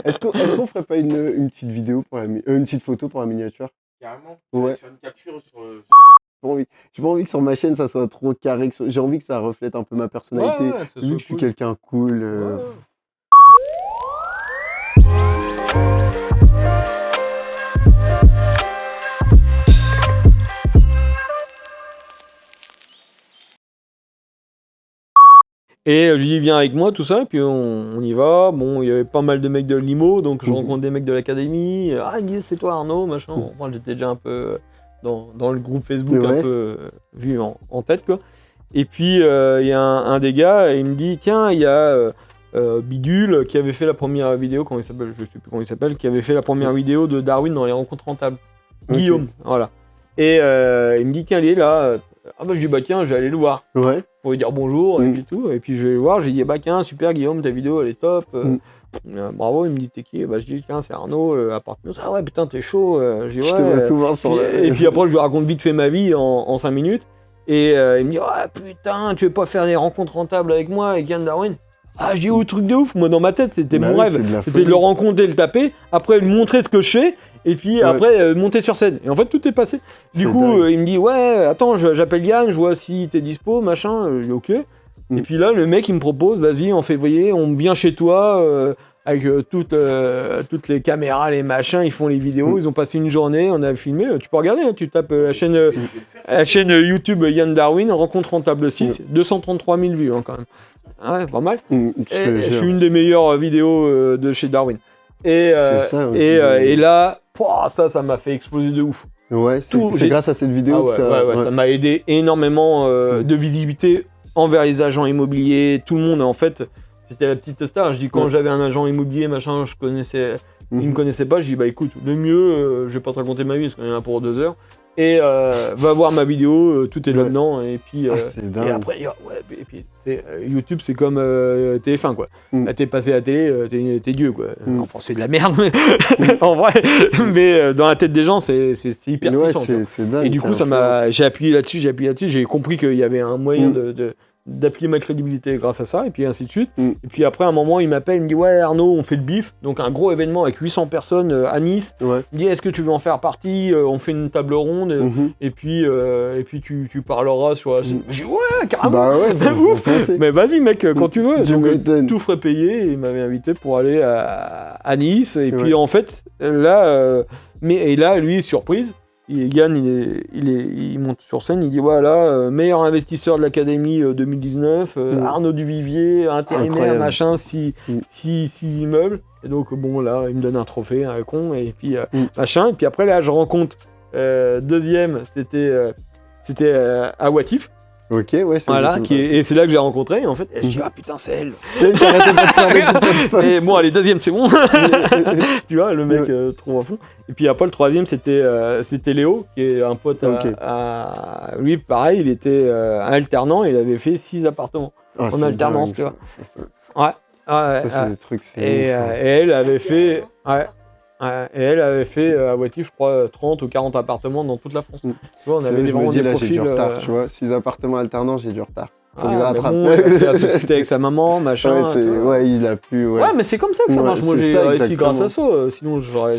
Est-ce qu'on ferait pas une petite vidéo pour une petite photo pour la miniature? Carrément. Ouais. Faire une capture sur. J'ai pas envie que sur ma chaîne ça soit trop carré. J'ai envie que ça reflète un peu ma personnalité. Ouais, que ça Vu soit que je suis cool. quelqu'un cool. Ouais. Et je dis viens avec moi tout ça, et puis on y va. Bon, il y avait pas mal de mecs de l'IMO, donc je rencontre des mecs de l'académie. Ah yes, c'est toi Arnaud, machin. Moi j'étais déjà un peu dans le groupe Facebook, Ouais. un peu vu en tête quoi. Et puis il y a un des gars, il me dit tiens, il y a Bidule qui avait fait la première vidéo, comment il s'appelle, je sais plus comment il s'appelle, qui avait fait la première vidéo de Darwin dans les rencontres rentables. Ok. Guillaume, voilà. Et il me dit tiens, il est là. Ah bah je dis bah tiens, je vais aller le voir. Ouais. Pour lui dire bonjour et puis tout. Et puis je vais le voir, j'ai dit bah tiens, super Guillaume, ta vidéo elle est top. Bravo, il me dit t'es qui? Bah je dis tiens, c'est Arnaud, appartement. Ah ouais putain, t'es chaud. Je dis, Je te vois souvent sur Et puis après je lui raconte vite fait ma vie en 5 minutes. Et il me dit ah putain, tu veux pas faire des rencontres rentables avec moi avec Yann Darwin? Ah je dis oh truc de ouf, moi dans ma tête c'était mon rêve. C'était de le rencontrer, le taper, après lui montrer ce que je fais. Et puis après, monter sur scène. Et en fait, tout est passé. Du coup, il me dit, ouais, attends, j'appelle Yann, je vois si t'es dispo, machin. Je dis, ok. Et puis là, le mec, il me propose, vas-y, en février, on vient chez toi avec toutes les caméras, les machins, ils font les vidéos. Ils ont passé une journée, on a filmé. Tu peux regarder, hein, tu tapes la chaîne YouTube Yann Darwin, rencontre rentable 6, 233 000 vues hein, quand même. Ouais, pas mal. Je suis une des meilleures vidéos de chez Darwin. Et là, ça m'a fait exploser de ouf. Ouais, c'est grâce à cette vidéo que ça m'a aidé énormément de visibilité envers les agents immobiliers, tout le monde. En fait, j'étais la petite star. Je dis quand j'avais un agent immobilier, machin, il me connaissait pas. Je dis bah écoute, le mieux, je vais pas te raconter ma vie parce qu'on est là pour 2 heures. Et va voir ma vidéo, tout est là-dedans. Et puis et après, YouTube, c'est comme TF1 quoi. Là, t'es passé à la télé, t'es Dieu quoi. Enfin, c'est de la merde, en vrai. Mais dans la tête des gens, c'est hyper puissant. C'est dingue. Et du coup, j'ai appuyé là-dessus. J'ai compris qu'il y avait un moyen d'appuyer ma crédibilité grâce à ça, et puis ainsi de suite. Et puis après, à un moment, il m'appelle, il me dit ouais Arnaud, on fait le bif, donc un gros événement avec 800 personnes à Nice. Il me dit est-ce que tu veux en faire partie? On fait une table ronde, et puis tu parleras sur la scène. Je dis ouais, carrément. Bah ouais, ouf. Mais vas-y mec, quand tu veux. Donc, tout frais payé, et il m'avait invité pour aller à Nice, et puis en fait, là, lui, surprise. Yann, il monte sur scène, il dit voilà, meilleur investisseur de l'académie 2019, Arnaud Duvivier, intérimaire, machin, 6 immeubles. Et donc bon là, il me donne un trophée, un con, et puis machin. Et puis après là, je rencontre deuxième, c'était à Watif. Ok, ouais, c'est voilà, et c'est là que j'ai rencontré, et en fait, je dis ah putain, c'est elle. C'est elle qui arrêtait pas de faire des petites posts. Et bon, allez, deuxième, c'est bon. Tu vois, le mec trop à fond. Et puis après, le troisième, c'était Léo, qui est un pote à lui, pareil, il était alternant, il avait fait 6 appartements en alternance, tu vois. C'est des trucs, et elle avait fait. Et elle avait fait à Watif, je crois, 30 ou 40 appartements dans toute la France. Tu vois, on avait vraiment des profils. J'ai du retard, tu vois. 6 appartements alternants, j'ai du retard. Faut que je rattrape. Bon, il a fait la société avec sa maman, machin. Il a pu. Ouais, mais c'est comme ça que ça marche. Moi, j'ai réussi grâce à ça. Sinon, j'aurais.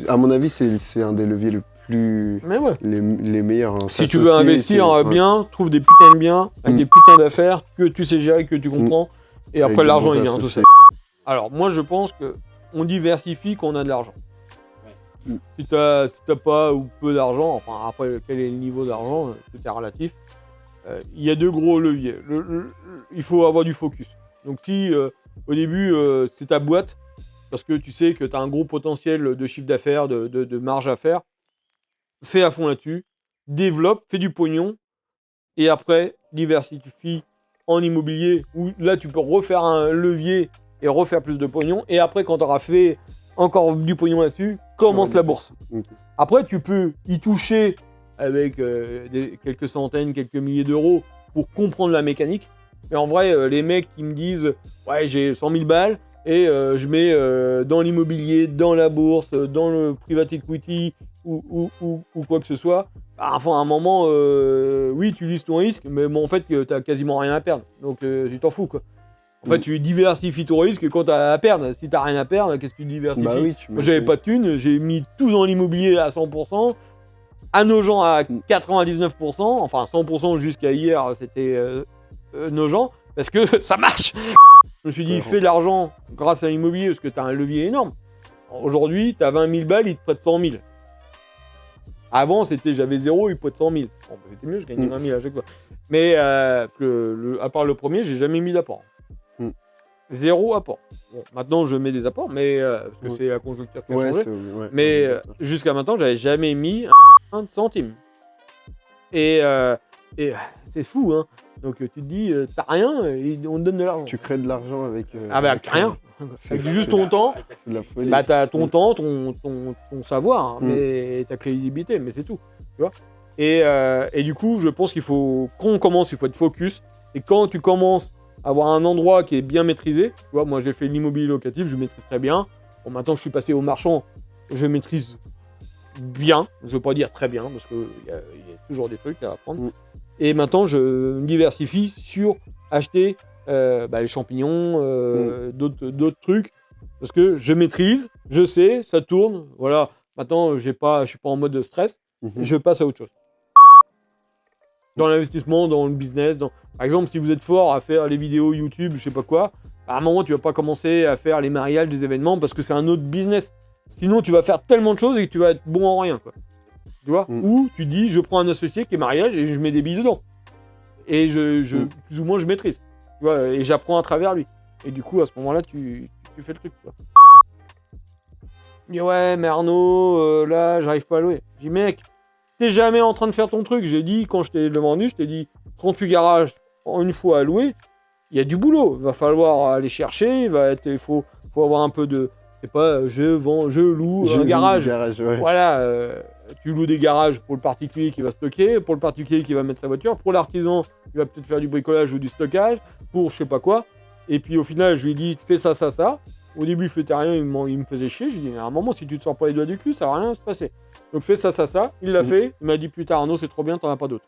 À mon avis, c'est un des leviers le plus. Mais ouais. Les meilleurs. Hein. Si tu veux investir bien, trouve des putains de biens, avec des putains d'affaires que tu sais gérer, que tu comprends. Et après, l'argent, il vient tout seul. Alors, moi, je pense que. On diversifie quand on a de l'argent. Si t'as pas ou peu d'argent, enfin après quel est le niveau d'argent, tout est relatif, il y a 2 gros leviers. Il faut avoir du focus. Donc si au début c'est ta boîte, parce que tu sais que tu as un gros potentiel de chiffre d'affaires, de marge à faire, fais à fond là-dessus, développe, fais du pognon, et après diversifie en immobilier, où là tu peux refaire un levier et refaire plus de pognon, et après quand tu auras fait encore du pognon là-dessus, commence la bourse. Après tu peux y toucher avec quelques centaines, quelques milliers d'euros pour comprendre la mécanique, mais en vrai les mecs qui me disent ouais j'ai 100 000 balles et je mets dans l'immobilier, dans la bourse, dans le private equity ou quoi que ce soit, enfin à un moment oui tu lises ton risque, mais bon en fait tu as quasiment rien à perdre, donc tu t'en fous quoi. En fait, tu diversifies ton risque quand tu as à perdre. Si tu n'as rien à perdre, qu'est-ce que tu diversifies? Bah oui, Moi, j'avais pas de thunes, j'ai mis tout dans l'immobilier à 100%, à Nogent à 99%, enfin 100% jusqu'à hier, c'était Nogent, parce que ça marche. Je me suis dit, fais de l'argent grâce à l'immobilier, parce que tu as un levier énorme. Aujourd'hui, tu as 20 000 balles, ils te prêtent 100 000. Avant, c'était j'avais 0, ils prêtent 100 000. Bon, c'était mieux, je gagnais 20 000 à chaque fois. Mais à part le premier, j'ai jamais mis d'apport. 0 apport. Bon, maintenant, je mets des apports, mais parce que c'est la conjoncture qui a changé. Mais jusqu'à maintenant, j'avais jamais mis un centime. Et c'est fou, hein. Donc tu te dis, t'as rien, et on te donne de l'argent. Tu crées de l'argent avec... avec rien. Avec juste ton temps. C'est de la folie. Bah t'as ton temps, ton savoir, hein, mais ta crédibilité, mais c'est tout. Tu vois. Et du coup, je pense qu'il faut, quand on commence, il faut être focus. Et quand tu commences à avoir un endroit qui est bien maîtrisé, tu vois, moi j'ai fait l'immobilier locatif, je maîtrise très bien. Bon, maintenant je suis passé au marchand, je maîtrise bien. Je ne veux pas dire très bien, parce qu'il y a toujours des trucs à apprendre. Et maintenant, je me diversifie sur acheter les champignons, d'autres trucs, parce que je maîtrise, je sais, ça tourne. Voilà. Maintenant, je suis pas en mode de stress. Je passe à autre chose. Dans l'investissement, dans le business. Par exemple, si vous êtes fort à faire les vidéos YouTube, je sais pas quoi, à un moment, tu vas pas commencer à faire les mariages, des événements, parce que c'est un autre business. Sinon, tu vas faire tellement de choses et que tu vas être bon en rien, quoi. Tu vois? Ou tu dis, je prends un associé qui est mariage et je mets des billes dedans. Et plus ou moins, je maîtrise. Tu vois, et j'apprends à travers lui. Et du coup, à ce moment-là, tu fais le truc, quoi. Il dit, ouais, mais Arnaud, là, j'arrive pas à louer. Je dis, mec, t'es jamais en train de faire ton truc. J'ai dit, quand je t'ai vendu, je t'ai dit, 38 garages en une fois à louer, il y a du boulot. Il va falloir aller chercher, il faut avoir un peu de... C'est pas je loue un garage. Ouais. Voilà, tu loues des garages pour le particulier qui va stocker, pour le particulier qui va mettre sa voiture, pour l'artisan qui va peut-être faire du bricolage ou du stockage, pour je sais pas quoi. Et puis au final, je lui ai dit, fais ça, ça, ça. Au début, il faisait rien, il me faisait chier. Je lui ai dit, à un moment, si tu te sors pas les doigts du cul, ça va rien se passer. Donc fais ça, ça, ça. Il l'a fait. Il m'a dit, putain, Arnaud, c'est trop bien, t'en as pas d'autre.